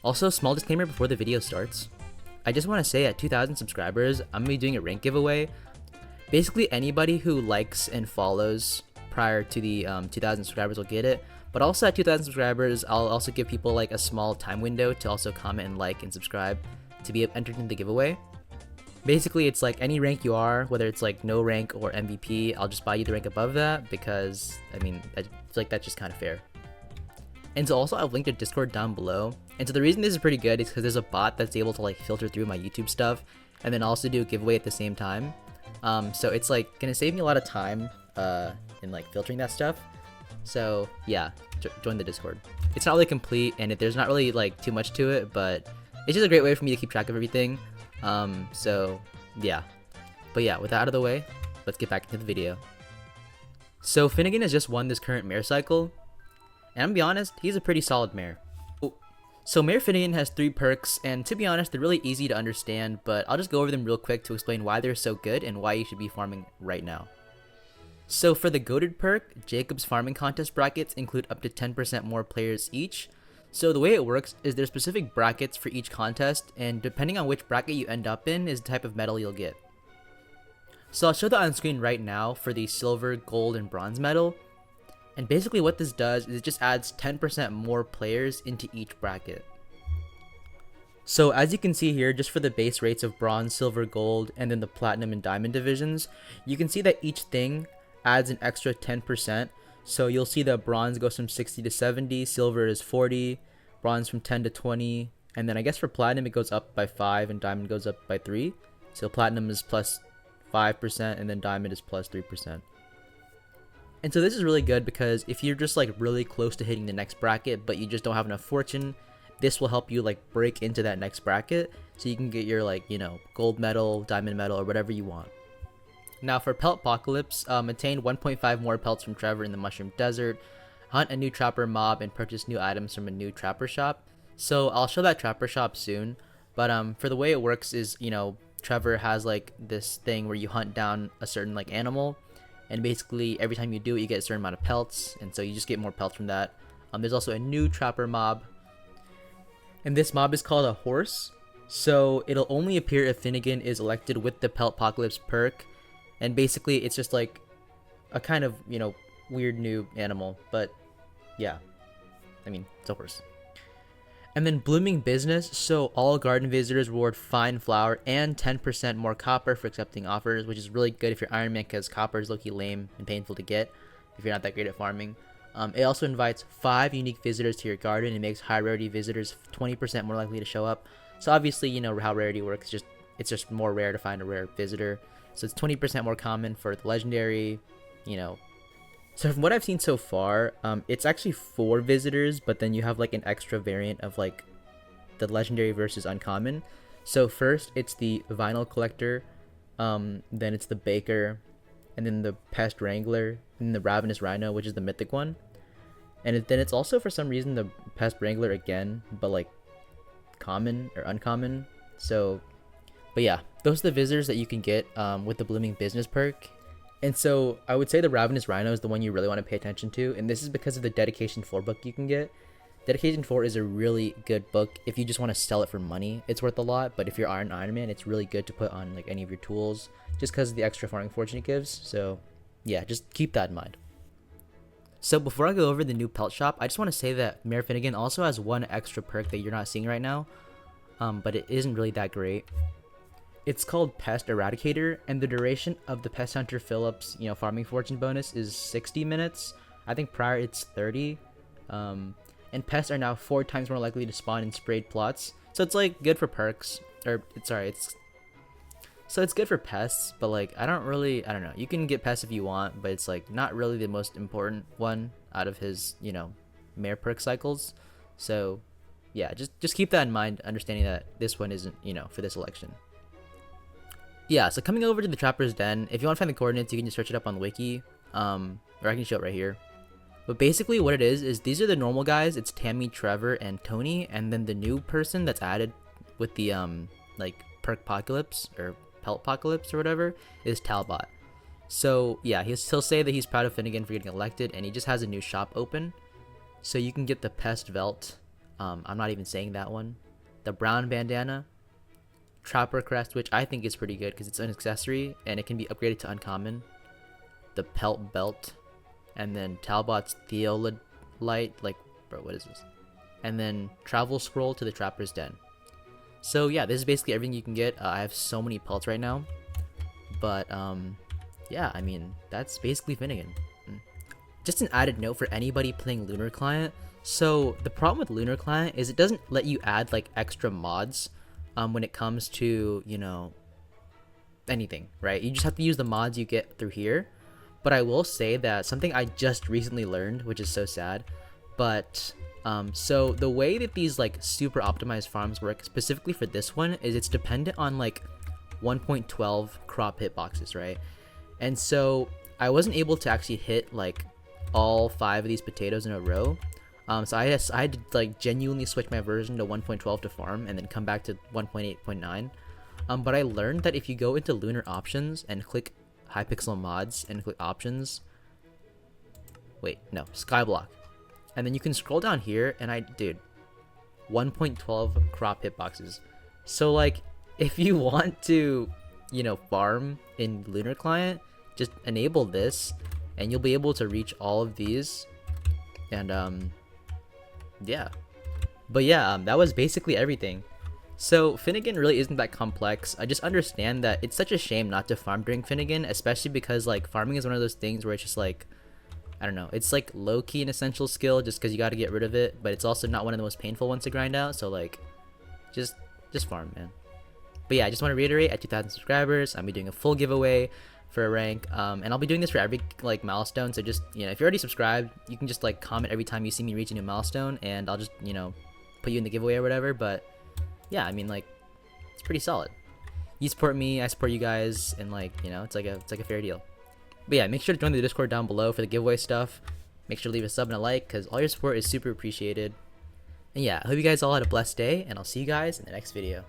Also, small disclaimer before the video starts. I just want to say at 2,000 subscribers, I'm going to be doing a rank giveaway. Basically, anybody who likes and follows prior to the 2,000 subscribers will get it. But also at 2,000 subscribers, I'll also give people like a small time window to also comment and like and subscribe to be entered in the giveaway. Basically, it's like any rank you are, whether it's like no rank or MVP, I'll just buy you the rank above that because, I mean, I feel like that's just kind of fair. And so also I've linked a Discord down below. And so the reason this is pretty good is because there's a bot that's able to like filter through my YouTube stuff and then also do a giveaway at the same time. So it's like gonna save me a lot of time in like filtering that stuff. So yeah, join the Discord. It's not really complete and there's not really like too much to it, but it's just a great way for me to keep track of everything. So yeah, but yeah, with that out of the way, let's get back into the video. So Finnegan has just won this current mare cycle. And I'm gonna be honest, he's a pretty solid mare. So Mare Finnegan has 3 perks, and to be honest, they're really easy to understand, but I'll just go over them real quick to explain why they're so good and why you should be farming right now. So for the goated perk, Jacob's farming contest brackets include up to 10% more players each. So the way it works is there's specific brackets for each contest, and depending on which bracket you end up in is the type of medal you'll get. So I'll show that on screen right now for the silver, gold, and bronze medal. And basically what this does is it just adds 10% more players into each bracket. So as you can see here, just for the base rates of bronze, silver, gold, and then the platinum and diamond divisions, you can see that each thing adds an extra 10%. So you'll see that bronze goes from 60 to 70, silver is 40, bronze from 10 to 20, and then I guess for platinum it goes up by 5 and diamond goes up by 3. So platinum is plus 5% and then diamond is plus 3%. And so this is really good because if you're just like really close to hitting the next bracket but you just don't have enough fortune, this will help you like break into that next bracket so you can get your like, you know, gold medal, diamond medal, or whatever you want. Now for Pelt Apocalypse, attain 1.5 more pelts from Trevor in the Mushroom Desert, hunt a new trapper mob, and purchase new items from a new trapper shop. So I'll show that trapper shop soon, but for the way it works is, you know, Trevor has like this thing where you hunt down a certain like animal, and basically every time you do it you get a certain amount of pelts, and so you just get more pelts from that. There's also a new trapper mob, and this mob is called a horse. So it'll only appear if Finnegan is elected with the Pelt Apocalypse perk, and basically it's just like a kind of, you know, weird new animal, but yeah, I mean, it's a horse. And then Blooming Business, so all garden visitors reward fine flour and 10% more copper for accepting offers, which is really good if you're Iron Man because copper is low-key lame and painful to get if you're not that great at farming. It also invites 5 unique visitors to your garden and makes high rarity visitors 20% more likely to show up. So obviously, you know how rarity works, it's just more rare to find a rare visitor. So it's 20% more common for the legendary, you know. So from what I've seen so far, it's actually 4 visitors, but then you have like an extra variant of like the legendary versus uncommon. So first it's the vinyl collector, then it's the baker, and then the pest wrangler, and the ravenous rhino, which is the mythic one. And then it's also for some reason the pest wrangler again, but like common or uncommon. So, but yeah, those are the visitors that you can get with the Blooming Business perk. And so I would say the Ravenous Rhino is the one you really want to pay attention to, and this is because of the Dedication 4 book you can get. Dedication 4 is a really good book if you just want to sell it for money. It's worth a lot, but if you're Iron Man, it's really good to put on like any of your tools just because of the extra farming fortune it gives. So yeah, just keep that in mind. So before I go over the new pelt shop, I just want to say that Mare Finnegan also has one extra perk that you're not seeing right now, but it isn't really that great. It's called Pest Eradicator, and the duration of the Pest Hunter Phillips, you know, farming fortune bonus is 60 minutes. I think prior it's 30. And pests are now 4 times more likely to spawn in sprayed plots. So it's like good for perks, or it's good for pests, but like I don't know. You can get pests if you want, but it's like not really the most important one out of his, you know, mare perk cycles. So yeah, just keep that in mind, understanding that this one isn't, you know, for this election. Yeah, so coming over to the Trapper's Den, if you want to find the coordinates, you can just search it up on the wiki, or I can show it right here. But basically what it is these are the normal guys. It's Tammy, Trevor, and Tony, and then the new person that's added with the like perk apocalypse or pelt apocalypse or whatever is Talbot. So yeah, he'll say that he's proud of Finnegan for getting elected, and he just has a new shop open, so you can get the Pest Velt I'm not even saying that one. The brown bandana, Trapper Crest, which I think is pretty good because it's an accessory and it can be upgraded to uncommon. The Pelt Belt, and then Talbot's Theolite, like, bro, what is this? And then Travel Scroll to the Trapper's Den. So yeah, this is basically everything you can get. I have so many pelts right now, but yeah, I mean, that's basically Finnegan. Just an added note for anybody playing Lunar Client. So the problem with Lunar Client is it doesn't let you add like extra mods when it comes to, you know, anything, right? You just have to use the mods you get through here. But I will say that something I just recently learned, which is so sad, but so the way that these like super optimized farms work specifically for this one is it's dependent on like 1.12 crop hitboxes, right? And so I wasn't able to actually hit like all 5 of these potatoes in a row. So I had to like genuinely switch my version to 1.12 to farm and then come back to 1.8.9. But I learned that if you go into Lunar Options and click Hypixel Mods and click Options, Skyblock, and then you can scroll down here and dude, 1.12 crop hitboxes. So like if you want to, you know, farm in Lunar Client, just enable this and you'll be able to reach all of these. And yeah, but yeah, that was basically everything. So Finnegan really isn't that complex. I just understand that it's such a shame not to farm during Finnegan, especially because like farming is one of those things where it's just like, I don't know, it's like low-key an essential skill just because you got to get rid of it, but it's also not one of the most painful ones to grind out. So like just farm, man. But yeah, I just want to reiterate, at 2,000 subscribers I'll be doing a full giveaway for a rank, and I'll be doing this for every like milestone. So just, you know, if you're already subscribed, you can just like comment every time you see me reach a new milestone and I'll just, you know, put you in the giveaway or whatever. But yeah, I mean, like, it's pretty solid. You support me, I support you guys, and like, you know, it's like a fair deal. But yeah, make sure to join the Discord down below for the giveaway stuff. Make sure to leave a sub and a like because all your support is super appreciated. And yeah, I hope you guys all had a blessed day, and I'll see you guys in the next video.